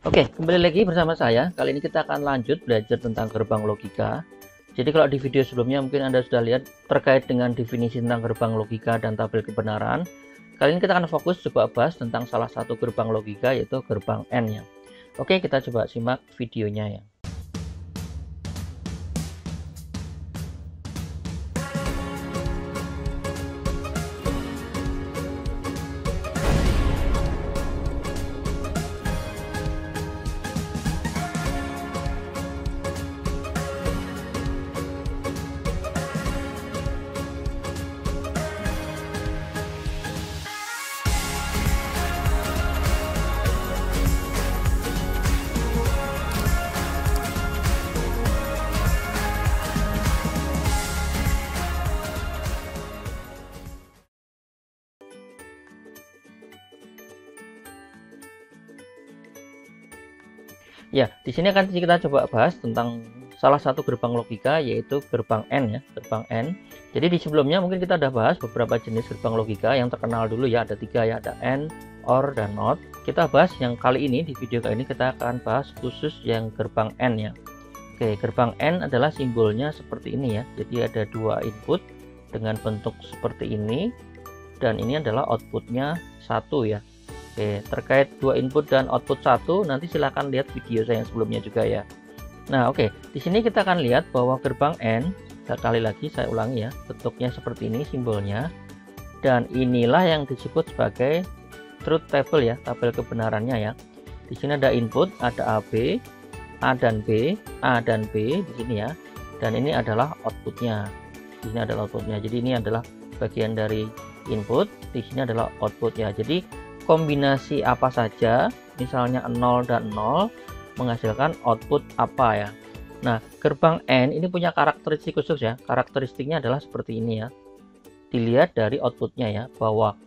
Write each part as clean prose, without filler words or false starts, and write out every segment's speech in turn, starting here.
Oke, kembali lagi bersama saya. Kali ini kita akan lanjut belajar tentang gerbang logika. Jadi kalau di video sebelumnya mungkin Anda sudah lihat terkait dengan definisi tentang gerbang logika dan tabel kebenaran. Kali ini kita akan fokus coba bahas tentang salah satu gerbang logika, yaitu gerbang N ya. Oke, kita coba simak videonya ya. Ya, di sini akan kita coba bahas tentang salah satu gerbang logika, yaitu gerbang N ya, gerbang N. Jadi di sebelumnya mungkin kita sudah bahas beberapa jenis gerbang logika yang terkenal dulu ya, ada 3 ya, ada AND, OR, dan NOT. Kita bahas yang kali ini, di video kali ini kita akan bahas khusus yang gerbang N ya. Oke, gerbang N adalah simbolnya seperti ini ya. Jadi ada 2 input dengan bentuk seperti ini, dan ini adalah outputnya 1 ya. Oke, terkait 2 input dan output 1, nanti silahkan lihat video saya yang sebelumnya juga ya. Nah, oke, di sini kita akan lihat bahwa gerbang N, sekali lagi saya ulangi ya, bentuknya seperti ini simbolnya, dan inilah yang disebut sebagai truth table ya, tabel kebenarannya ya. Di sini ada input, ada AB, A dan B, A dan B di sini ya, dan ini adalah outputnya. Di sini adalah outputnya. Jadi ini adalah bagian dari input, di sini adalah output ya. Jadi kombinasi apa saja, misalnya 0 dan 0 menghasilkan output apa ya. Nah, gerbang N ini punya karakteristik khusus ya. Karakteristiknya adalah seperti ini ya. Dilihat dari outputnya ya, bahwa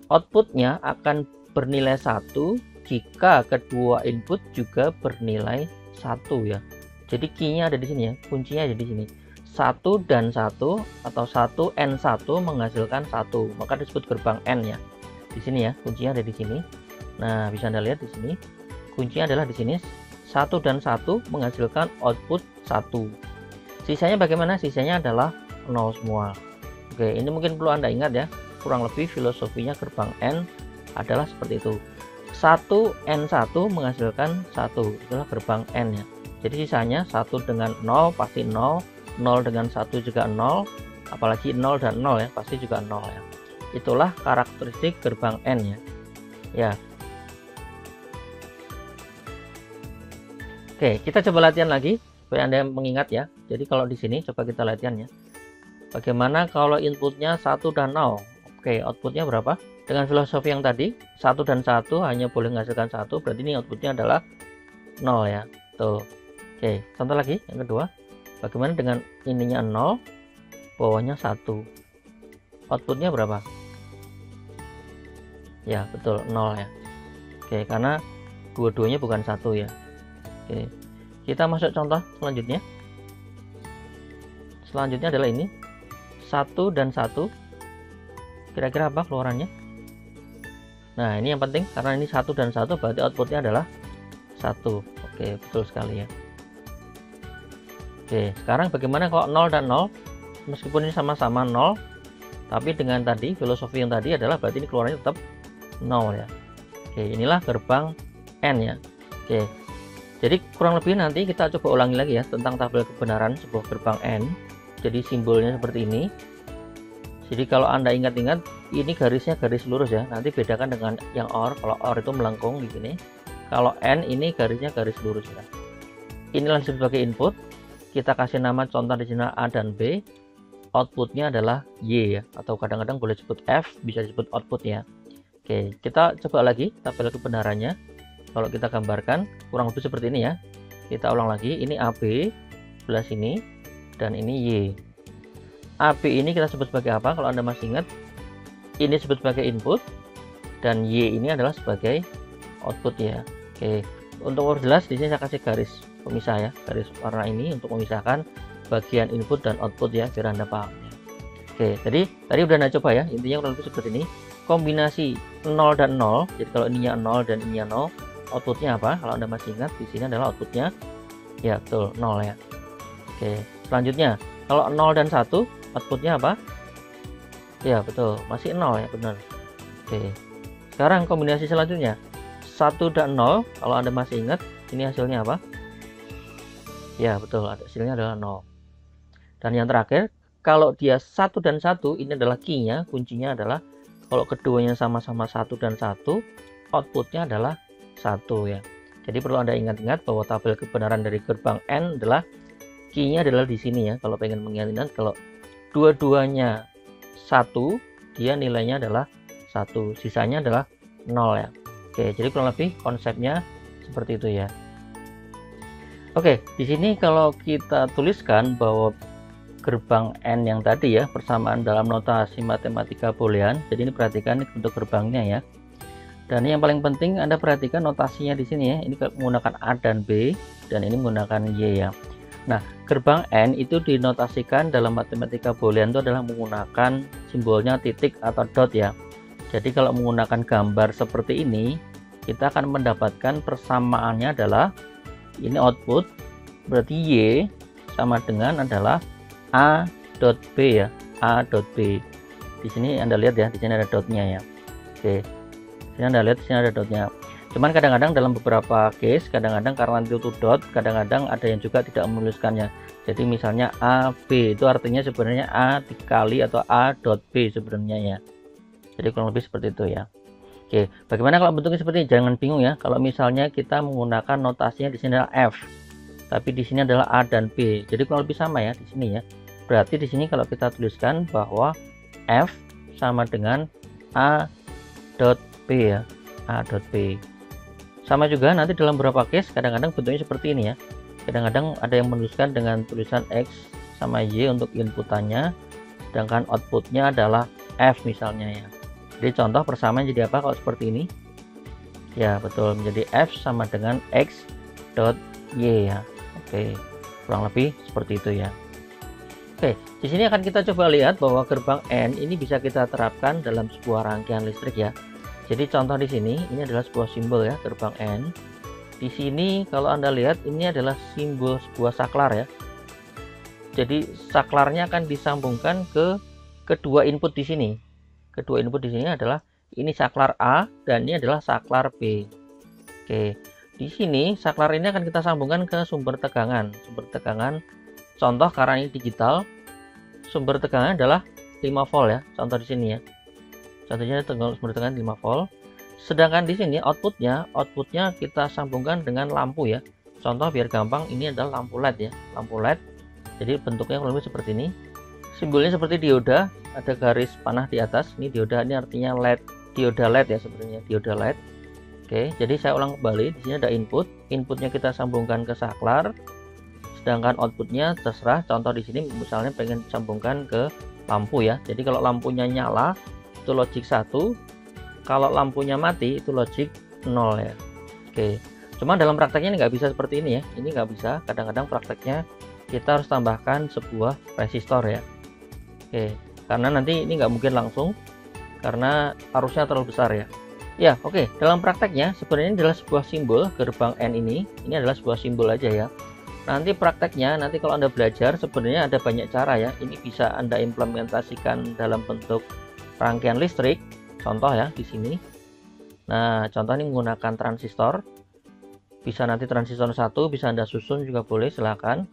outputnya akan bernilai 1 jika kedua input juga bernilai 1 ya. Jadi key-nya ada di sini ya, kuncinya ada di sini. 1 dan 1 atau 1 and 1 menghasilkan 1, maka disebut gerbang N ya. Di sini ya, kuncinya ada di sini. Nah, bisa Anda lihat di sini. Kuncinya adalah di sini. 1 dan 1 menghasilkan output 1. Sisanya bagaimana? Sisanya adalah 0 semua. Oke, ini mungkin perlu Anda ingat ya. Kurang lebih filosofinya gerbang N adalah seperti itu. 1 and 1 menghasilkan 1. Itulah gerbang N ya. Jadi sisanya 1 dengan 0 pasti 0, 0 dengan 1 juga 0, apalagi 0 dan 0 ya, pasti juga 0 ya. Itulah karakteristik gerbang N ya. Ya. Oke, kita coba latihan lagi supaya Anda mengingat ya. Jadi kalau di sini coba kita latihan ya. Bagaimana kalau inputnya 1 dan 0? Oke, outputnya berapa? Dengan filosofi yang tadi, 1 dan 1 hanya boleh menghasilkan 1, berarti ini outputnya adalah 0 ya. Tuh. Oke, contoh lagi yang kedua. Bagaimana dengan ininya 0, bawahnya 1? Outputnya berapa? Ya, betul, 0 ya. Oke, karena dua-duanya bukan 1 ya. Oke, kita masuk contoh selanjutnya. Selanjutnya adalah ini 1 dan 1. Kira-kira apa keluarannya? Nah, ini yang penting karena ini 1 dan 1 berarti outputnya adalah 1. Oke, betul sekali ya. Oke, sekarang bagaimana kalau 0 dan 0? Meskipun ini sama-sama 0, tapi dengan tadi filosofi yang tadi adalah berarti ini keluarannya tetap 0 ya. Oke, inilah gerbang N ya. Oke, jadi kurang lebih nanti kita coba ulangi lagi ya tentang tabel kebenaran sebuah gerbang N. Jadi simbolnya seperti ini. Jadi kalau Anda ingat-ingat, ini garisnya garis lurus ya. Nanti bedakan dengan yang OR. Kalau OR itu melengkung di sini. Kalau N ini garisnya garis lurus ya. Inilah sebagai input. Kita kasih nama contoh di sini A dan B. Outputnya adalah Y ya, atau kadang-kadang boleh disebut F, bisa disebut output ya. Oke, kita coba lagi tabel kebenarannya. Kalau kita gambarkan kurang lebih seperti ini ya. Kita ulang lagi, ini AB sebelah sini dan ini Y. AB ini kita sebut sebagai apa? Kalau Anda masih ingat, ini disebut sebagai input dan Y ini adalah sebagai output ya. Oke, untuk jelas di sini saya kasih garis pemisah ya, garis warna ini untuk memisahkan bagian input dan output ya, biar Anda paham ya. Oke, jadi tadi udah Anda coba ya, intinya kurang lebih seperti ini. Kombinasi 0 dan 0, jadi kalau ininya 0 dan ininya 0, outputnya apa? Kalau Anda masih ingat, di sini adalah outputnya ya betul 0 ya. Oke, selanjutnya kalau 0 dan 1 outputnya apa? Ya betul, masih 0 ya, benar. Oke, sekarang kombinasi selanjutnya 1 dan 0, kalau Anda masih ingat, ini hasilnya apa? Ya betul, hasilnya adalah 0. Dan yang terakhir, kalau dia 1 dan 1, ini adalah key-nya, kuncinya adalah kalau keduanya sama-sama 1 dan 1, outputnya adalah 1 ya. Jadi perlu Anda ingat-ingat bahwa tabel kebenaran dari gerbang N adalah key-nya adalah di sini ya. Kalau pengen mengingat-ingat, kalau dua-duanya 1, dia nilainya adalah 1, sisanya adalah 0 ya. Oke, jadi kurang lebih konsepnya seperti itu ya. Oke, di sini kalau kita tuliskan bahwa gerbang N yang tadi ya, persamaan dalam notasi matematika boolean. Jadi ini perhatikan bentuk gerbangnya ya. Dan yang paling penting Anda perhatikan notasinya di sini ya. Ini menggunakan A dan B, dan ini menggunakan Y ya. Nah, gerbang N itu dinotasikan dalam matematika boolean itu adalah menggunakan simbolnya titik atau dot ya. Jadi kalau menggunakan gambar seperti ini, kita akan mendapatkan persamaannya adalah ini output, berarti Y sama dengan adalah A dot B ya, A dot B. Di sini Anda lihat ya, di sini ada dotnya ya. Oke, di sini Anda lihat, di sini ada dotnya. Cuman kadang-kadang dalam beberapa case, kadang-kadang karena itu dot, kadang-kadang ada yang juga tidak menuliskannya. Jadi misalnya A B itu artinya sebenarnya A dikali atau A dot B sebenarnya ya. Jadi kurang lebih seperti itu ya. Oke, bagaimana kalau bentuknya seperti ini? Jangan bingung ya. Kalau misalnya kita menggunakan notasinya di sini adalah F, tapi di sini adalah A dan B. Jadi kurang lebih sama ya di sini ya. Berarti di sini kalau kita tuliskan bahwa F sama dengan A dot B ya, A dot B. Sama juga nanti dalam beberapa case kadang-kadang bentuknya seperti ini ya. Kadang-kadang ada yang menuliskan dengan tulisan X sama Y untuk inputannya, sedangkan outputnya adalah F misalnya ya. Jadi contoh persamaan jadi apa kalau seperti ini? Ya betul, menjadi F sama dengan X dot Y ya. Oke, kurang lebih seperti itu ya. Oke, di sini akan kita coba lihat bahwa gerbang N ini bisa kita terapkan dalam sebuah rangkaian listrik ya. Jadi contoh di sini, ini adalah sebuah simbol ya, gerbang N. Di sini kalau Anda lihat, ini adalah simbol sebuah saklar ya. Jadi saklarnya akan disambungkan ke kedua input di sini. Kedua input di sini adalah ini saklar A dan ini adalah saklar B. Oke, di sini saklar ini akan kita sambungkan ke sumber tegangan. Sumber tegangan, contoh karena ini digital, sumber tegangan adalah 5 volt ya. Contoh di sini ya. Contohnya sumber tegangan 5 volt. Sedangkan di sini outputnya kita sambungkan dengan lampu ya. Contoh biar gampang, ini adalah lampu LED ya, lampu LED. Jadi bentuknya kurang lebih seperti ini. Simbolnya seperti dioda, ada garis panah di atas. Ini dioda, ini artinya LED, dioda LED ya sebenarnya, dioda LED. Oke, jadi saya ulang kembali. Di sini ada input, inputnya kita sambungkan ke saklar. Sedangkan outputnya terserah. Contoh di sini misalnya pengen sambungkan ke lampu ya. Jadi kalau lampunya nyala itu logic 1, kalau lampunya mati itu logic 0 ya. Oke, cuma dalam prakteknya ini nggak bisa seperti ini ya. Ini nggak bisa. Kadang-kadang prakteknya kita harus tambahkan sebuah resistor ya. Oke, karena nanti ini nggak mungkin langsung karena arusnya terlalu besar ya. Ya, oke. Dalam prakteknya sebenarnya ini adalah sebuah simbol gerbang N ini. Ini adalah sebuah simbol aja ya. Nanti prakteknya, nanti kalau Anda belajar sebenarnya ada banyak cara ya. Ini bisa Anda implementasikan dalam bentuk rangkaian listrik. Contoh ya di sini. Nah, contoh ini menggunakan transistor. Bisa nanti transistor 1 bisa Anda susun juga boleh, silakan.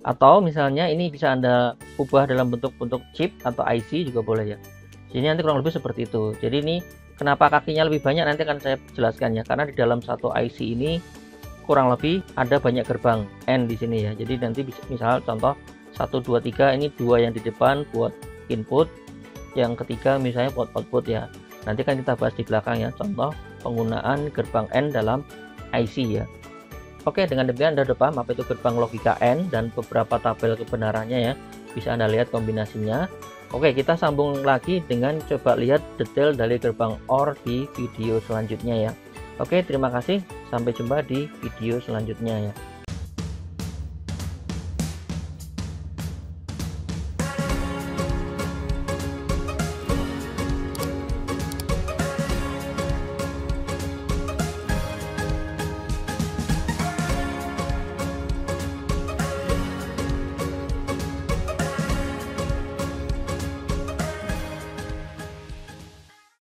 Atau misalnya ini bisa Anda ubah dalam bentuk-bentuk chip atau IC juga boleh ya. Sini nanti kurang lebih seperti itu. Jadi ini kenapa kakinya lebih banyak nanti akan saya jelaskan ya. Karena di dalam satu IC ini kurang lebih ada banyak gerbang N di sini ya. Jadi nanti misal contoh 1, 2, 3 ini 2 yang di depan buat input, yang ketiga misalnya buat output ya. Nanti kan kita bahas di belakang ya. Contoh penggunaan gerbang N dalam IC ya. Oke, dengan demikian Anda sudah paham apa itu gerbang logika N dan beberapa tabel kebenarannya ya. Bisa Anda lihat kombinasinya. Oke, kita sambung lagi dengan coba lihat detail dari gerbang OR di video selanjutnya ya. Oke, terima kasih. Sampai jumpa di video selanjutnya ya.